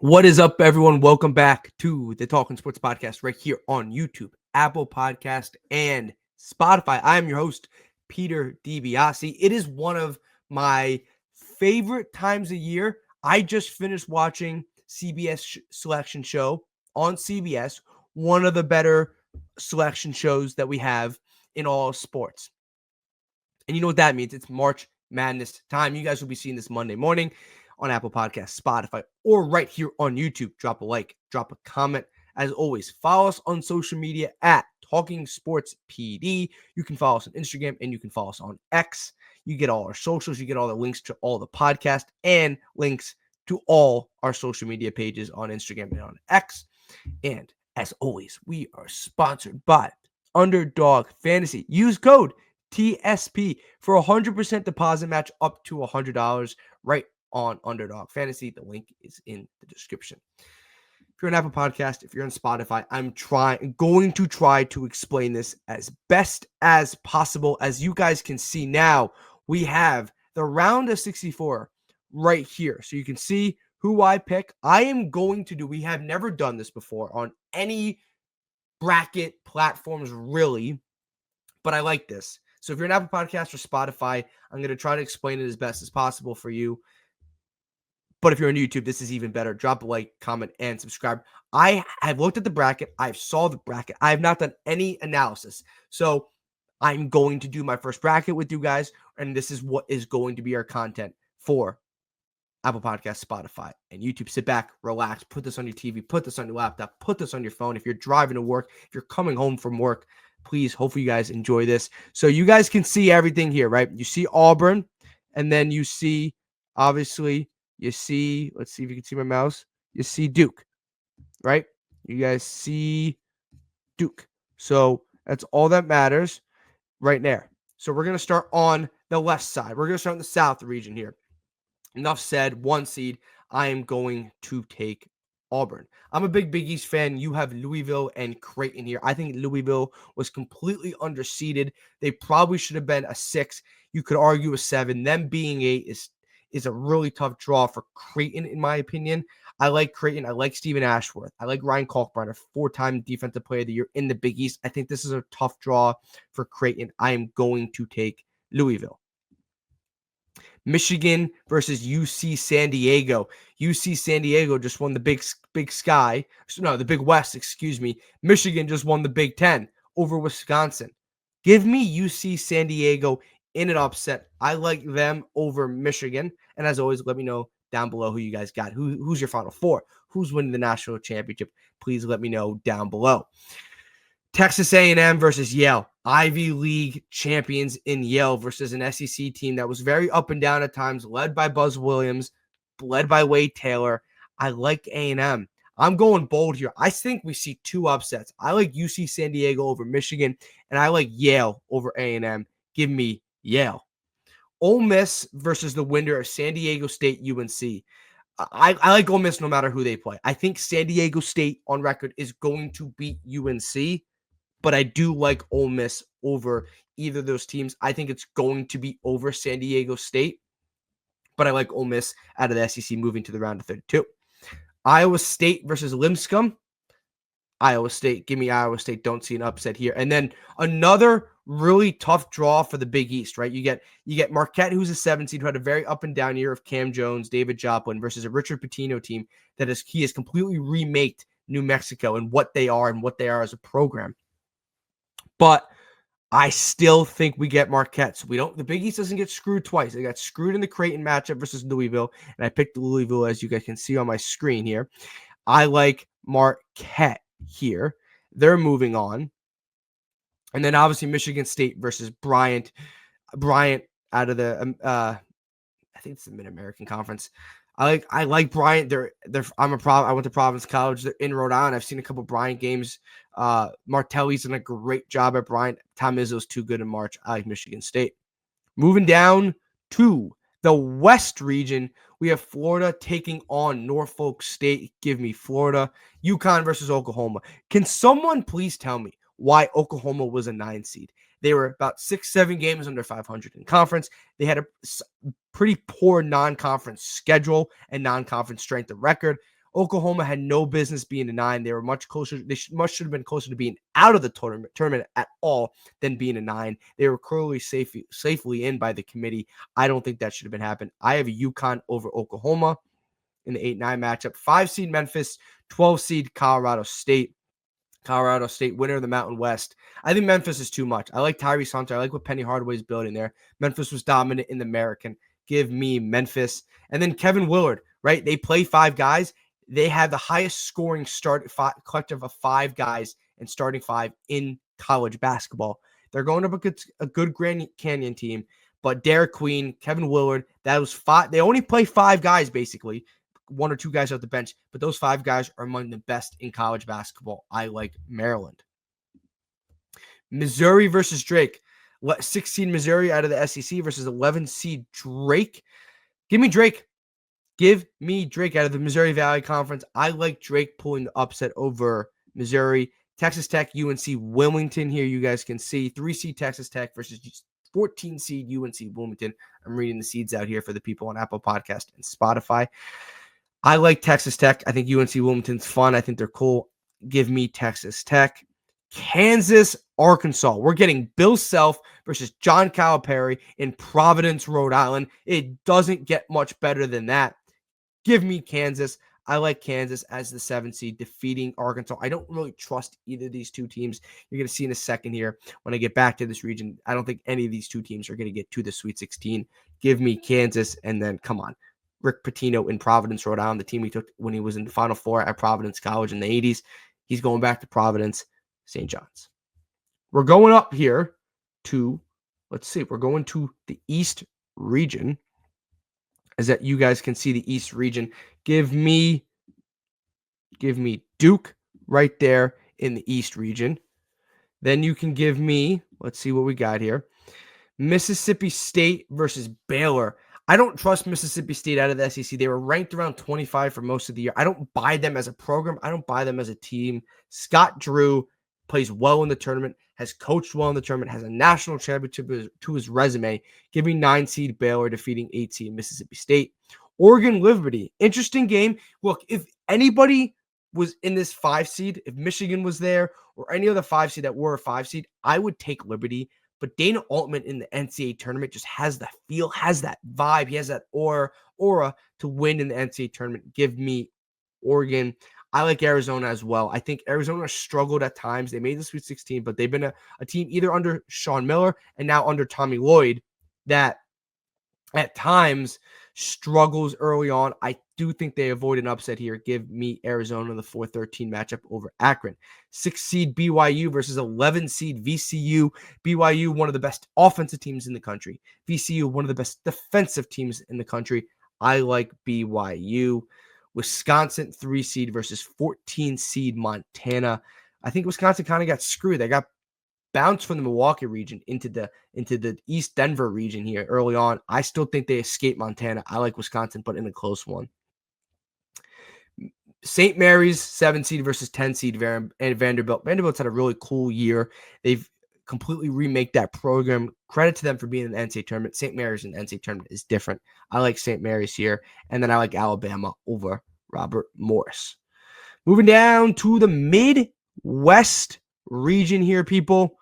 What is up, everyone? Welcome back to the Talking Sports Podcast right here on YouTube, Apple Podcast, and Spotify. I am your host, Peter DiBiasi. It is one of my favorite times of year. I just finished watching CBS Selection Show on CBS, one of the better selection shows that we have in all sports. And you know what that means? It's March Madness time. You guys will be seeing this Monday morning on Apple Podcasts, Spotify, or right here on YouTube. Drop a like, drop a comment. As always, follow us on social media at Talking Sports PD. You can follow us on Instagram and you can follow us on X. You get all our socials. You get all the links to all the podcasts and links to all our social media pages on Instagram and on X. And as always, we are sponsored by Underdog Fantasy. Use code TSP for a 100% deposit match up to $100 right on Underdog Fantasy. The link is in the description. If you're an Apple Podcast, if you're on Spotify, I'm going to try to explain this as best as possible. As you guys can see now, we have the round of 64 right here. So you can see who I pick. We have never done this before on any bracket platforms really, but I like this. So if you're an Apple Podcast or Spotify, I'm going to try to explain it as best as possible for you. But if you're on YouTube, this is even better. Drop a like, comment, and subscribe. I have looked at the bracket. I've saw the bracket. I have not done any analysis. So I'm going to do my first bracket with you guys, and this is what is going to be our content for Apple Podcasts, Spotify, and YouTube. Sit back, relax, put this on your TV, put this on your laptop, put this on your phone. If you're driving to work, if you're coming home from work, please, hopefully you guys enjoy this. So you guys can see everything here, right? You see Auburn, and then you see, obviously, let's see if you can see my mouse. You see Duke, right? You guys see Duke. So that's all that matters right there. So we're going to start on the left side. We're going to start in the South region here. Enough said, 1 seed. I am going to take Auburn. I'm a big East fan. You have Louisville and Creighton here. I think Louisville was completely underseeded. They probably should have been a 6. You could argue a 7. Them being 8 is a really tough draw for Creighton, in my opinion. I like Creighton. I like Stephen Ashworth. I like Ryan Kalkbrenner, 4-time Defensive Player of the Year in the Big East. I think this is a tough draw for Creighton. I am going to take Louisville. Michigan versus UC San Diego. UC San Diego just won the Big West, excuse me. Michigan just won the Big Ten over Wisconsin. Give me UC San Diego in an upset. I like them over Michigan. And as always, let me know down below who you guys got. Who's your Final Four? Who's winning the national championship? Please let me know down below. Texas A&M versus Yale. Ivy League champions in Yale versus an SEC team that was very up and down at times, led by Buzz Williams, led by Wade Taylor. I like A&M. I'm going bold here. I think we see 2 upsets. I like UC San Diego over Michigan, and I like Yale over A&M. Give me Yale. Ole Miss versus the winner of San Diego State UNC. I like Ole Miss no matter who they play. I think San Diego State on record is going to beat UNC. But I do like Ole Miss over either of those teams. I think it's going to be over San Diego State. But I like Ole Miss out of the SEC moving to the round of 32. Iowa State versus Lipscomb. Iowa State. Give me Iowa State. Don't see an upset here. And then another really tough draw for the Big East, right? You get Marquette, who's a 7 seed, who had a very up and down year of Cam Jones, David Joplin, versus a Richard Pitino team that he has completely remaked New Mexico and what they are as a program. But I still think we get Marquette. So the Big East doesn't get screwed twice. They got screwed in the Creighton matchup versus Louisville, and I picked Louisville, as you guys can see on my screen here. I like Marquette here. They're moving on. And then obviously Michigan State versus Bryant. Bryant out of the I think it's the Mid-American Conference. I like Bryant. I went to Providence College. They're in Rhode Island. I've seen a couple Bryant games. Martelli's done a great job at Bryant. Tom Izzo's too good in March. I like Michigan State. Moving down to the West region, we have Florida taking on Norfolk State. Give me Florida. UConn versus Oklahoma. Can someone please tell me why Oklahoma was a 9 seed? They were about 6-7 games under 500 in conference. They had a pretty poor non-conference schedule and non-conference strength of record. Oklahoma had no business being a 9. They were much closer. They much should have been closer to being out of the tournament at all than being a 9. They were clearly safely in by the committee. I don't think that should have been happened. I have UConn over Oklahoma in the 8-9 matchup. 5 seed Memphis, 12 seed Colorado State. Colorado State, winner of the Mountain West. I think Memphis is too much. I like Tyrese Hunter. I like what Penny Hardaway's building there. Memphis was dominant in the American. Give me Memphis. And then Kevin Willard, right? They play 5 guys. They have the highest scoring collective of 5 guys and starting 5 in college basketball. They're going up against a good Grand Canyon team, but Derek Queen, Kevin Willard, that was 5. They only play 5 guys, basically. 1 or 2 guys off the bench, but those 5 guys are among the best in college basketball. I like Maryland. Missouri versus Drake. 16 Missouri out of the SEC versus 11 seed Drake. Give me Drake. Give me Drake out of the Missouri Valley Conference. I like Drake pulling the upset over Missouri. Texas Tech, UNC, Wilmington here. You guys can see 3 seed Texas Tech versus 14 seed UNC Wilmington. I'm reading the seeds out here for the people on Apple Podcast and Spotify. I like Texas Tech. I think UNC Wilmington's fun. I think they're cool. Give me Texas Tech. Kansas, Arkansas. We're getting Bill Self versus John Calipari in Providence, Rhode Island. It doesn't get much better than that. Give me Kansas. I like Kansas as the 7 seed defeating Arkansas. I don't really trust either of these 2 teams. You're going to see in a second here when I get back to this region. I don't think any of these 2 teams are going to get to the Sweet 16. Give me Kansas, and then come on. Rick Pitino in Providence, Rhode Island, the team he took when he was in the Final Four at Providence College in the 80s. He's going back to Providence, St. John's. We're going up here to, let's see, we're going to the East region. As that you guys can see the East region. Give me Duke right there in the East region. Then you can give me, let's see what we got here. Mississippi State versus Baylor. I don't trust Mississippi State out of the SEC. They were ranked around 25 for most of the year. I don't buy them as a program. I don't buy them as a team. Scott Drew plays well in the tournament, has coached well in the tournament, has a national championship to his resume. Give me 9 seed Baylor defeating 8 seed Mississippi State. Oregon Liberty. Interesting game. Look, if anybody was in this 5 seed, if Michigan was there or any other 5 seed that were a 5 seed, I would take Liberty. But Dana Altman in the NCAA tournament just has that feel, has that vibe. He has that aura to win in the NCAA tournament. Give me Oregon. I like Arizona as well. I think Arizona struggled at times. They made the Sweet 16, but they've been a team either under Sean Miller and now under Tommy Lloyd that at times struggles early on. I do think they avoid an upset here. Give me Arizona, the 4-13 matchup over Akron. 6 seed BYU versus 11 seed VCU. BYU, one of the best offensive teams in the country. VCU, one of the best defensive teams in the country. I like BYU. Wisconsin, 3 seed versus 14 seed Montana. I think Wisconsin kind of got screwed. They got bounced from the Milwaukee region into the East Denver region here early on. I still think they escaped Montana. I like Wisconsin, but in a close one. St. Mary's, 7 seed versus 10 seed Vanderbilt. Vanderbilt's had a really cool year. They've completely remake that program. Credit to them for being in the NCAA tournament. St. Mary's in the NCAA tournament is different. I like St. Mary's here. And then I like Alabama over Robert Morris. Moving down to the Midwest region here, people.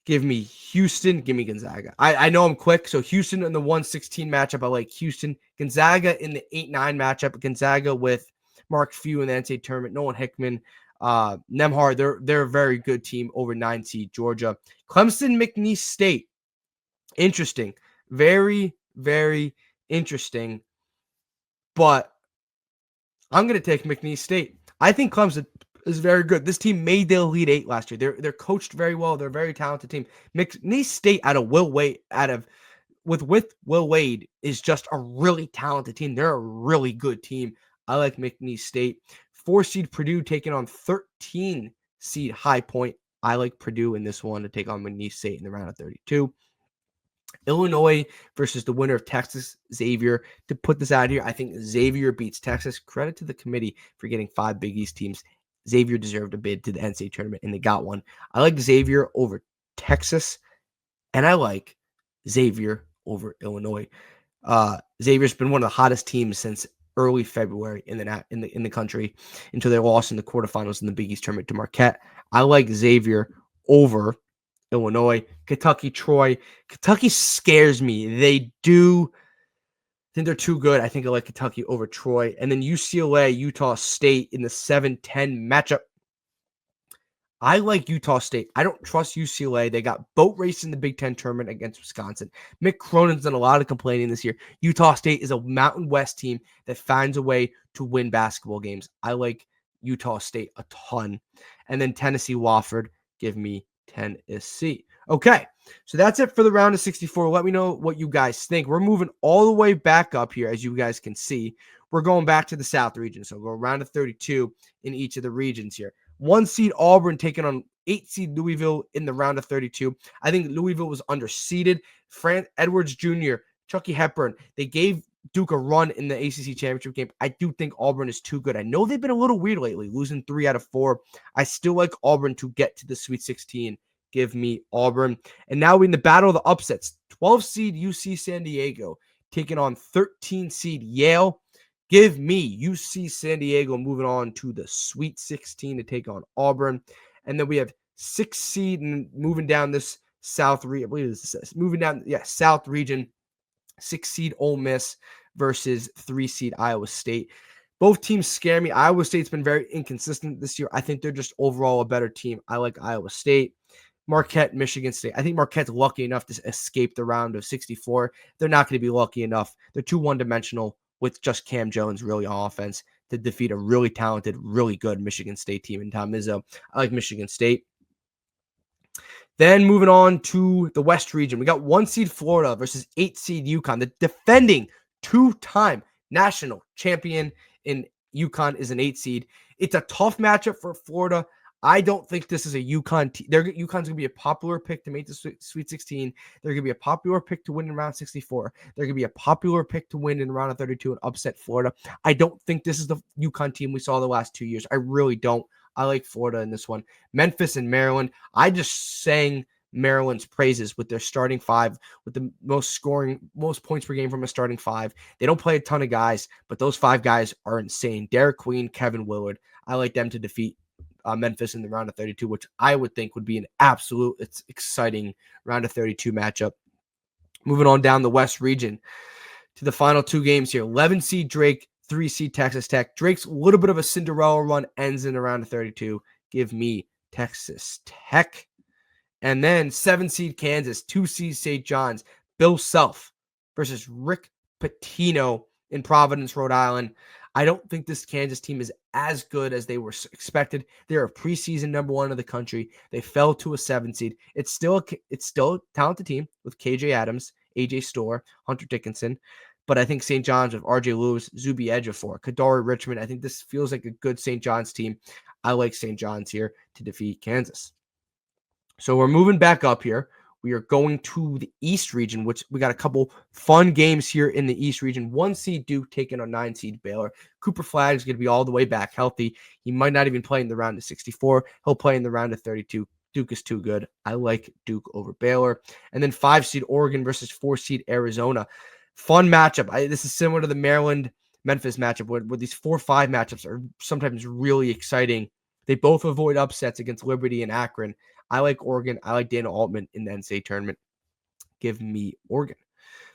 Give me Houston. Give me Gonzaga. I know I'm quick. So Houston in the 1-16 matchup. I like Houston. Gonzaga in the 8-9 matchup. Gonzaga with Mark Few in the NCAA tournament. Nolan Hickman. Nemhard. They're a very good team over 9 seed Georgia. Clemson, McNeese State. Interesting. Very, very interesting. But I'm going to take McNeese State. I think Clemson is very good. This team made the Elite 8 last year. They're coached very well. They're a very talented team. McNeese State with Will Wade is just a really talented team. They're a really good team. I like McNeese State. 4 seed Purdue taking on 13 seed High Point. I like Purdue in this one to take on McNeese State in the round of 32. Illinois versus the winner of Texas, Xavier. To put this out here, I think Xavier beats Texas. Credit to the committee for getting 5 Big East teams. Xavier deserved a bid to the NCAA tournament, and they got one. I like Xavier over Texas, and I like Xavier over Illinois. Xavier's been one of the hottest teams since early February in the country until they lost in the quarterfinals in the Big East tournament to Marquette. I like Xavier over Illinois. Kentucky, Troy. Kentucky scares me. They do think they're too good. I think I like Kentucky over Troy. And then UCLA, Utah State in the 7-10 matchup. I like Utah State. I don't trust UCLA. They got boat race in the Big Ten tournament against Wisconsin. Mick Cronin's done a lot of complaining this year. Utah State is a Mountain West team that finds a way to win basketball games. I like Utah State a ton. And then Tennessee, Wofford. Give me Tennessee. Okay, so that's it for the round of 64. Let me know what you guys think. We're moving all the way back up here, as you guys can see. We're going back to the South region. So we'll go round of 32 in each of the regions here. 1 seed Auburn taking on 8 seed Louisville in the round of 32. I think Louisville was underseeded. Fran Edwards Jr., Chucky Hepburn, they gave Duke a run in the ACC championship game. I do think Auburn is too good. I know they've been a little weird lately, losing 3 out of 4. I still like Auburn to get to the Sweet 16. Give me Auburn. And now we're in the battle of the upsets. 12 seed UC San Diego taking on 13 seed Yale. Give me UC San Diego moving on to the Sweet 16 to take on Auburn. And then we have 6 seed and moving down this South region. What is this? Moving down, South region. 6 seed Ole Miss versus 3 seed Iowa State. Both teams scare me. Iowa State's been very inconsistent this year. I think they're just overall a better team. I like Iowa State. Marquette, Michigan State. I think Marquette's lucky enough to escape the round of 64. They're not going to be lucky enough. They're too one-dimensional with just Cam Jones really on offense to defeat a really talented, really good Michigan State team in Tom Izzo. I like Michigan State. Then moving on to the West region, we got 1 seed Florida versus 8 seed UConn. The defending 2-time national champion in UConn is an 8 seed. It's a tough matchup for Florida. I don't think this is a UConn team. UConn's going to be a popular pick to make the Sweet 16. They're going to be a popular pick to win in round 64. They're going to be a popular pick to win in round of 32 and upset Florida. I don't think this is the UConn team we saw the last 2 years. I really don't. I like Florida in this one. Memphis and Maryland. I just sang Maryland's praises with their starting 5, with the most points per game from a starting 5. They don't play a ton of guys, but those 5 guys are insane. Derek Queen, Kevin Willard. I like them to defeat Memphis in the round of 32, which I would think would be an absolute exciting round of 32 matchup. Moving on down the West region to the final 2 games here. 11 seed Drake, 3 seed Texas Tech. Drake's a little bit of a Cinderella run, ends in the round of 32. Give me Texas Tech. And then 7 seed Kansas, 2 seed St. John's. Bill Self versus Rick Pitino in Providence, Rhode Island. I don't think this Kansas team is as good as they were expected. They're a preseason number 1 of the country. They fell to a 7 seed. It's still a talented team with KJ Adams, AJ Storr, Hunter Dickinson. But I think St. John's with RJ Lewis, Zuby Ejiofor, Kadari Richmond. I think this feels like a good St. John's team. I like St. John's here to defeat Kansas. So we're moving back up here. We are going to the East region, which we got a couple fun games here in the East region. 1 seed Duke taking on 9 seed Baylor. Cooper Flagg is going to be all the way back healthy. He might not even play in the round of 64. He'll play in the round of 32. Duke is too good. I like Duke over Baylor. And then 5 seed Oregon versus 4 seed Arizona. Fun matchup. This is similar to the Maryland-Memphis matchup where these 4-5 matchups are sometimes really exciting. They both avoid upsets against Liberty and Akron. I like Oregon. I like Dana Altman in the NCAA tournament. Give me Oregon.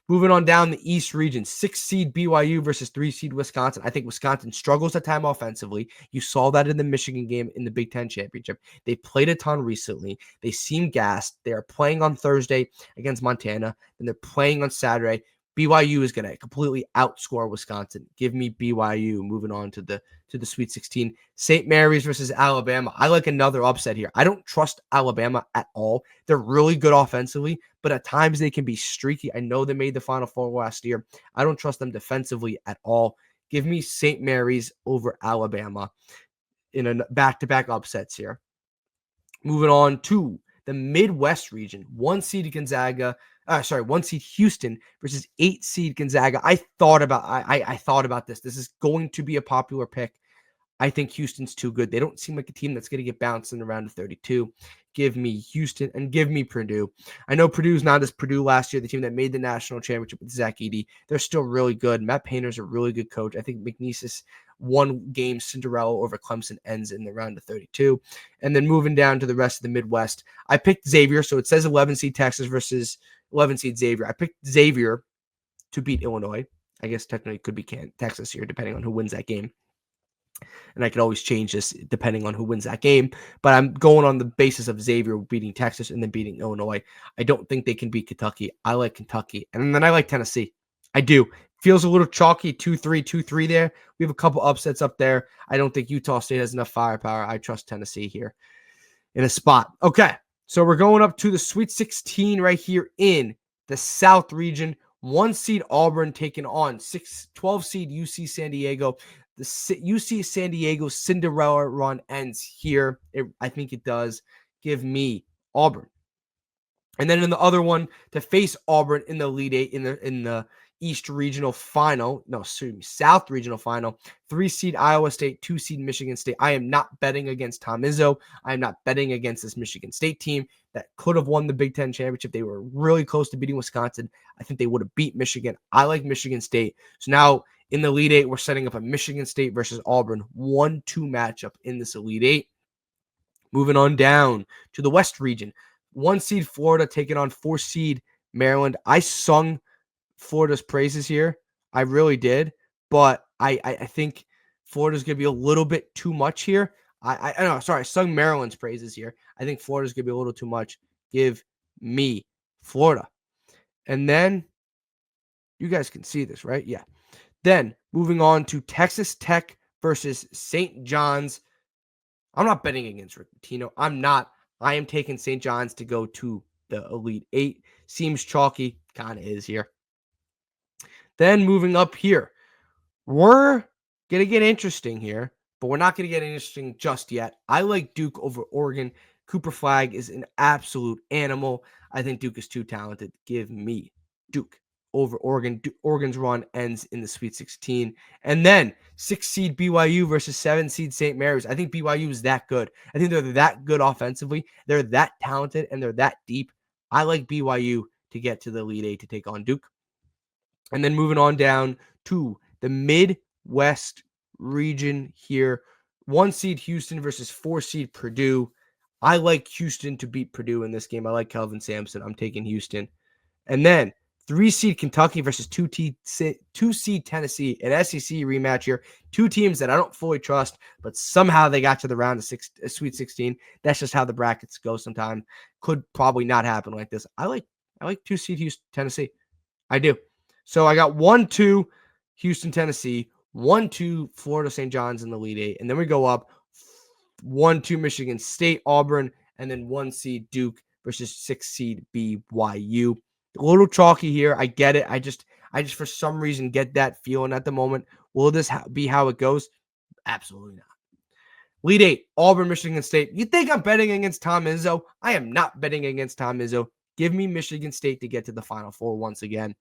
Moving on down the East region, 6 seed BYU versus 3 seed Wisconsin. I think Wisconsin struggles at time offensively. You saw that in the Michigan game in the Big Ten championship. They played a ton recently. They seem gassed. They are playing on Thursday against Montana, and they're playing on Saturday. BYU is going to completely outscore Wisconsin. Give me BYU moving on to the Sweet 16. St. Mary's versus Alabama. I like another upset here. I don't trust Alabama at all. They're really good offensively, but at times they can be streaky. I know they made the Final Four last year. I don't trust them defensively at all. Give me St. Mary's over Alabama in a back-to-back upsets here. Moving on to the Midwest region. 1 seed Gonzaga. 1 seed Houston versus 8 seed Gonzaga. I thought about this. This is going to be a popular pick. I think Houston's too good. They don't seem like a team that's going to get bounced in the round of 32. Give me Houston and give me Purdue. I know Purdue's not as Purdue last year, the team that made the national championship with Zach Edey. They're still really good. Matt Painter's a really good coach. I think McNeese's one-game Cinderella over Clemson ends in the round of 32. And then moving down to the rest of the Midwest, I picked Xavier. So it says 11 seed Texas versus 11 seed Xavier. I picked Xavier to beat Illinois. I guess technically it could be Texas here, depending on who wins that game. And I could always change this depending on who wins that game. But I'm going on the basis of Xavier beating Texas and then beating Illinois. I don't think they can beat Kentucky. I like Kentucky. And then I like Tennessee. I do. Feels a little chalky, 2-3, 2-3 there. We have a couple upsets up there. I don't think Utah State has enough firepower. I trust Tennessee here in a spot. Okay, so we're going up to the Sweet 16 right here in the South region. 1 seed Auburn taking on 12 seed UC San Diego. The UC San Diego Cinderella run ends here. I think it does. Give me Auburn. And then in the other one, to face Auburn in the Elite Eight in the East Regional Final, South Regional Final, 3 seed Iowa State, 2 seed Michigan State. I am not betting against Tom Izzo. I am not betting against this Michigan State team that could have won the Big Ten championship. They were really close to beating Wisconsin. I think they would have beat Michigan. I like Michigan State. So now in the Elite Eight, we're setting up a Michigan State versus Auburn 1-2 matchup in this Elite Eight. Moving on down to the West region. 1 seed Florida taking on 4 seed Maryland. I sung Florida's praises here. I really did. But I think Florida's going to be a little bit too much here. I sung Maryland's praises here. I think Florida's going to be a little too much. Give me Florida. And then you guys can see this, right? Yeah. Then moving on to Texas Tech versus St. John's. I'm not betting against Rick Pitino. I'm not. I am taking St. John's to go to the Elite Eight. Seems chalky. Kind of is here. Then moving up here. We're going to get interesting here, but we're not going to get interesting just yet. I like Duke over Oregon. Cooper Flagg is an absolute animal. I think Duke is too talented. Give me Duke over Oregon. Oregon's run ends in the Sweet 16. And then 6 seed BYU versus 7 seed St. Mary's. I think BYU is that good. I think they're that good offensively. They're that talented and they're that deep. I like BYU to get to the Elite Eight to take on Duke. And then moving on down to the Midwest region here. 1 seed Houston versus 4 seed Purdue. I like Houston to beat Purdue in this game. I like Kelvin Sampson. I'm taking Houston. And then 3 seed Kentucky versus 2 seed Tennessee, an SEC rematch here. 2 teams that I don't fully trust, but somehow they got to the round of Sweet 16. That's just how the brackets go sometimes. Could probably not happen like this. I like 2 seed Houston, Tennessee. I do. So I got 1-2 Houston, Tennessee, 1-2 Florida St. John's in the Elite Eight, and then we go up 1-2 Michigan State, Auburn, and then 1 seed Duke versus 6 seed BYU. A little chalky here. I get it. I just for some reason get that feeling at the moment. Will this be how it goes? Absolutely not. Elite Eight, Auburn, Michigan State. You think I'm betting against Tom Izzo? I am not betting against Tom Izzo. Give me Michigan State to get to the Final Four once again.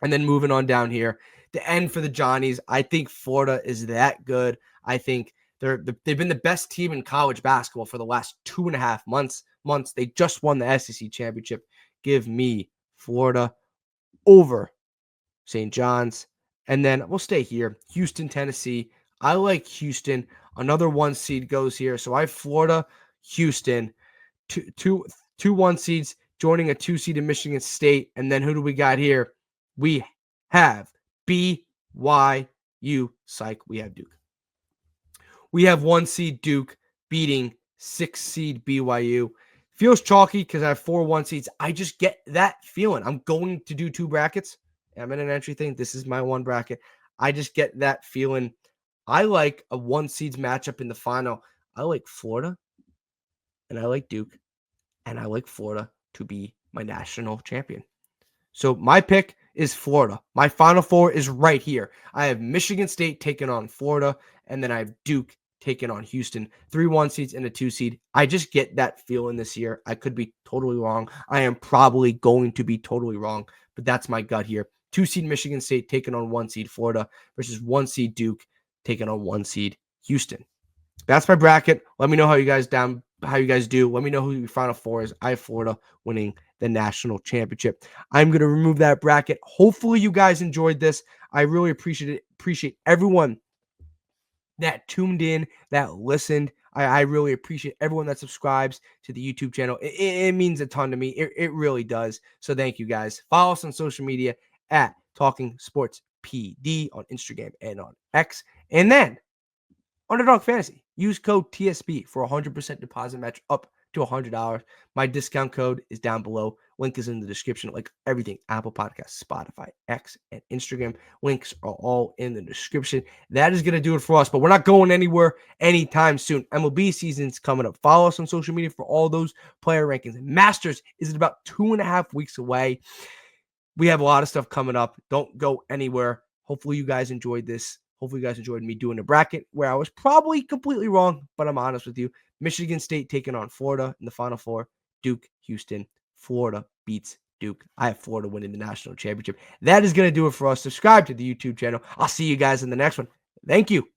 And then moving on down here, the end for the Johnnies. I think Florida is that good. I think they've been the best team in college basketball for the last 2.5 months. They just won the SEC championship. Give me Florida over St. John's. And then we'll stay here. Houston, Tennessee. I like Houston. Another 1 seed goes here. So I have Florida, Houston, two 1 seeds joining a 2 seed in Michigan State. And then who do we got here? We have BYU. Psych. We have Duke. We have 1 seed Duke beating 6 seed BYU. Feels chalky because I have 4 1 seeds. I just get that feeling. I'm going to do 2 brackets. I'm in an entry thing. This is my 1 bracket. I just get that feeling. I like a 1 seeds matchup in the final. I like Florida and I like Duke and I like Florida to be my national champion. So my pick is Florida. My Final Four is right here. I have Michigan State taking on Florida, and then I have Duke taking on Houston. 3 1 seeds and a 2 seed. I just get that feeling this year. I could be totally wrong. I am probably going to be totally wrong, but that's my gut here. 2 seed Michigan State taking on 1 seed Florida versus 1 seed Duke taking on 1 seed Houston. That's my bracket. Let me know how you guys down how you guys do. Let me know who your Final Four is. I have Florida winning the national championship. I'm going to remove that bracket. Hopefully you guys enjoyed this. I really appreciate it. Appreciate everyone that tuned in, that listened. I really appreciate everyone that subscribes to the YouTube channel. It means a ton to me. It really does. So thank you guys. Follow us on social media at Talking Sports PD on Instagram and on X. And then Underdog Fantasy. Use code TSP for a 100% deposit match up to $100. My discount code is down below. Link is in the description, like everything Apple Podcasts, Spotify, X, and Instagram. Links are all in the description. That is going to do it for us, but we're not going anywhere anytime soon. MLB season's coming up. Follow us on social media for all those player rankings. Masters is about 2.5 weeks away. We have a lot of stuff coming up. Don't go anywhere. Hopefully you guys enjoyed this. Hopefully you guys enjoyed me doing a bracket where I was probably completely wrong, but I'm honest with you. Michigan State taking on Florida in the Final Four. Duke, Houston, Florida beats Duke. I have Florida winning the national championship. That is going to do it for us. Subscribe to the YouTube channel. I'll see you guys in the next one. Thank you.